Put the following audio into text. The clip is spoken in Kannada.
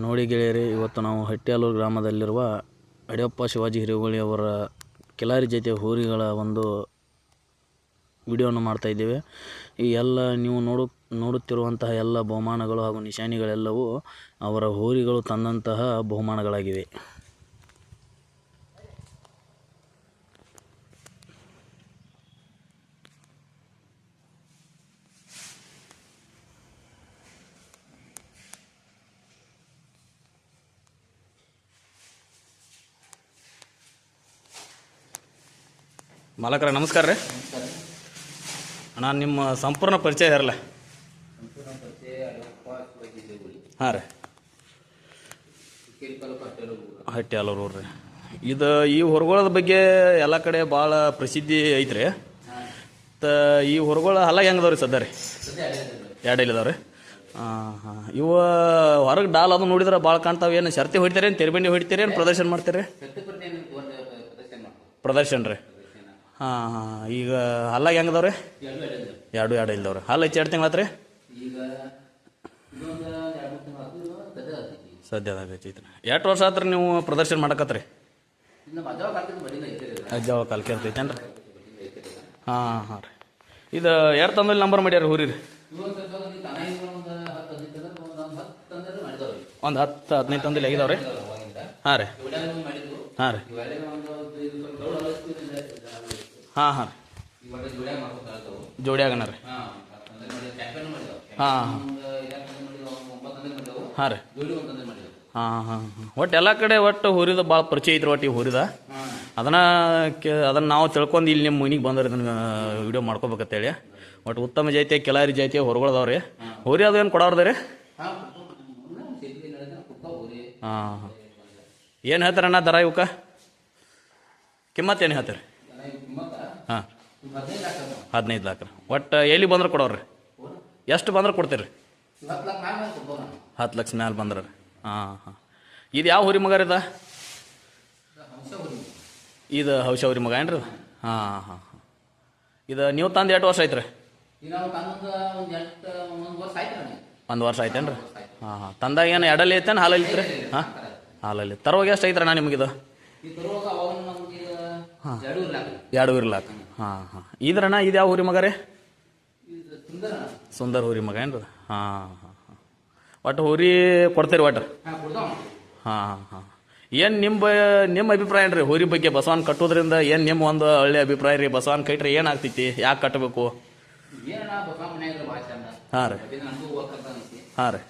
ನೋಡಿ ಗೆಳೆಯರಿ, ಇವತ್ತು ನಾವು ಹಟ್ಟಿಯಾಲೂರು ಗ್ರಾಮದಲ್ಲಿರುವ ಅಡಿಯಪ್ಪ ಶಿವಾಜಿ ಹಿರೇಗೊಳಿ ಅವರ ಕಿಲಾರಿ ಜಾತಿಯ ಹೋರಿಗಳ ಒಂದು ವಿಡಿಯೋವನ್ನು ಮಾಡ್ತಾಯಿದ್ದೇವೆ. ಈ ಎಲ್ಲ ನೀವು ನೋಡುತ್ತಿರುವಂತಹ ಎಲ್ಲ ಬಹುಮಾನಗಳು ಹಾಗೂ ನಿಶಾನಿಗಳೆಲ್ಲವೂ ಅವರ ಹೋರಿಗಳು ತಂದಂತಹ ಬಹುಮಾನಗಳಾಗಿವೆ. ಮಾಲಕರ ನಮಸ್ಕಾರ ರೀ. ಅಣ್ಣ, ನಿಮ್ಮ ಸಂಪೂರ್ಣ ಪರಿಚಯ ಇರಲ್ಲ. ಹಾಂ ರೀ, ಹಟ್ಟಿಯಾಲೂರು ರೀ. ಇದು ಈ ಹೊರಗೋಳದ ಬಗ್ಗೆ ಎಲ್ಲ ಕಡೆ ಭಾಳ ಪ್ರಸಿದ್ಧಿ ಐತ್ರಿ. ಈ ಹೊರಗೋಳ ಹಲ್ಲಾಗ ಹೆಂಗದವ್ರಿ ಸದ್ದ ರೀ? ಎರಡು ಇಲ್ಲದವ್ರಿ. ಹಾಂ, ಇವು ಹೊರಗೆ ಡಾಲ್ ಅದು ನೋಡಿದ್ರೆ ಭಾಳ ಕಾಣ್ತಾವೆ. ಏನು ಶರ್ತಿ ಹೊಡಿತಾರೆ, ಏನು ತೆರಿಬಂಡಿ ಹೊಡಿತೀರಿ, ಏನು ಪ್ರದರ್ಶನ ಮಾಡ್ತೀರಿ? ಪ್ರದರ್ಶನ ರೀ. ಹಾಂ ಹಾಂ, ಈಗ ಹಲ್ಲಾಗ ಹೆಂಗದವ್ರಿ? ಎರಡು ಇಲ್ದವ್ರಿ. ಹಲ್ಲು ಹೆಚ್ಚು 2 ತಿಂಗಳಾತ್ರಿ? ಸದ್ಯದಾಗ ಐತ್ರಿ. ಎಷ್ಟು ವರ್ಷ ಆತ್ರಿ ನೀವು ಪ್ರದರ್ಶನ ಮಾಡಕತ್ರಿ? ಅಜ್ಜಾವ ಕಾಲಕ್ಕೆ ಇರ್ತೈತೇನ್ರಿ? ಹಾಂ ಹಾಂ ರೀ. ಇದು ಎರಡು ತಂದಲ್ಲಿ ನಂಬರ್ ಮಾಡ್ಯಾರ ಹೋರಿ ರೀ? ಒಂದು 10-15 ತಂದಲ್ಲಿ ಆಗಿದಾವ್ರಿ. ಹಾಂ ರೀ. ಹಾಂ ರೀ. ಹಾಂ ಹಾಂ ರೀ, ಜೋಡಿಯಾಗಣ ರೀ. ಹಾಂ ಹಾಂ ರೀ. ಹಾಂ ಹಾಂ ಹಾಂ, ಒಟ್ಟು ಎಲ್ಲ ಕಡೆ ಒಟ್ಟು ಹೋರಿದ ಭಾಳ ಪರಿಚಯ ಐತ್ರಿ. ಒಟ್ಟು ಈ ಹೋರಿದ ಅದನ್ನು ನಾವು ತಿಳ್ಕೊಂಡು ಇಲ್ಲಿ ನಿಮ್ಮ ಮನೆಗೆ ಬಂದ್ರೆ ಇದನ್ನು ವಿಡಿಯೋ ಮಾಡ್ಕೋಬೇಕಂತೇಳಿ. ಒಟ್ಟು ಉತ್ತಮ ಜಾತಿಯ ಕಿಲಾರಿ ಜಾತಿಯ ಹೊರಗಳದವ್ರಿ. ಹೋರಿ ಅದು ಏನು ಕೊಡೋರ್ದ ರೀ? ಹಾಂ ಹಾಂ, ಏನು ಹೇಳ್ತಾರಣ್ಣ ದರ ಇವಕ್ಕೆ? ಕಿಮ್ಮತ್ತು ಏನು ಹೇಳ್ತಾರೆ? ಹಾಂ, 15 ಲಕ್ಷ ರೀ. ಒಟ್ಟು ಎಲ್ಲಿ ಬಂದ್ರೆ ಕೊಡೋರಿ? ಎಷ್ಟು ಬಂದ್ರೆ ಕೊಡ್ತೀರಿ? 10 ಲಕ್ಷ ಮ್ಯಾಲೆ ಬಂದ್ರೆ ರೀ. ಹಾಂ ಹಾಂ, ಇದು ಯಾವ ಹೋರಿ ಮಗ ರೀ? ಇದು ಹೌಶ ಹೋರಿ ಮಗ ಏನ್ರಿ? ಹಾಂ ಹಾಂ ಹಾಂ. ಇದು ನೀವು ತಂದು 8 ವರ್ಷ ಆಯ್ತು ರೀ? 1 ವರ್ಷ ಆಯ್ತೇನು ರೀ? ಹಾಂ ಹಾಂ. ತಂದಾಗ ಏನು ಎಡಲ್ಲಿ ಐತೇನು ಹಾಲಲ್ಲಿ ಐತ್ರಿ? ಹಾಂ, ಹಾಲಲ್ಲಿ. ತರೋವಾಗ ಎಷ್ಟು ಐತ್ರಣ್ಣ ನಿಮಗಿದು? ಹಾಂ, 2 ಲಾಖ. ಹಾಂ ಹಾಂ. ಇದ್ರಣ್ಣ ಇದು ಯಾವ ಹೋರಿ ಮಗ ರೀ? ಸುಂದರ ಹೋರಿ ಮಗ ಏನ್ರಿ? ಹಾಂ ಹಾಂ ಹಾಂ. ಒಟ್ಟು ಹೋರಿ ಕೊಡ್ತೀರಿ ಒಟ್ಟು? ಹಾಂ ಹಾಂ. ಏನು ನಿಮ್ಮ ಅಭಿಪ್ರಾಯ ಏನು ರೀ ಹೋರಿ ಬಗ್ಗೆ? ಬಸವನ್ ಕಟ್ಟೋದ್ರಿಂದ ಏನು ನಿಮ್ಮ ಒಂದು ಒಳ್ಳೆ ಅಭಿಪ್ರಾಯ ರೀ? ಬಸವನ್ ಕಟ್ರೆ ಏನಾಗ್ತೈತಿ? ಯಾಕೆ ಕಟ್ಟಬೇಕು? ಹಾಂ ರೀ. ಹಾಂ ರೀ.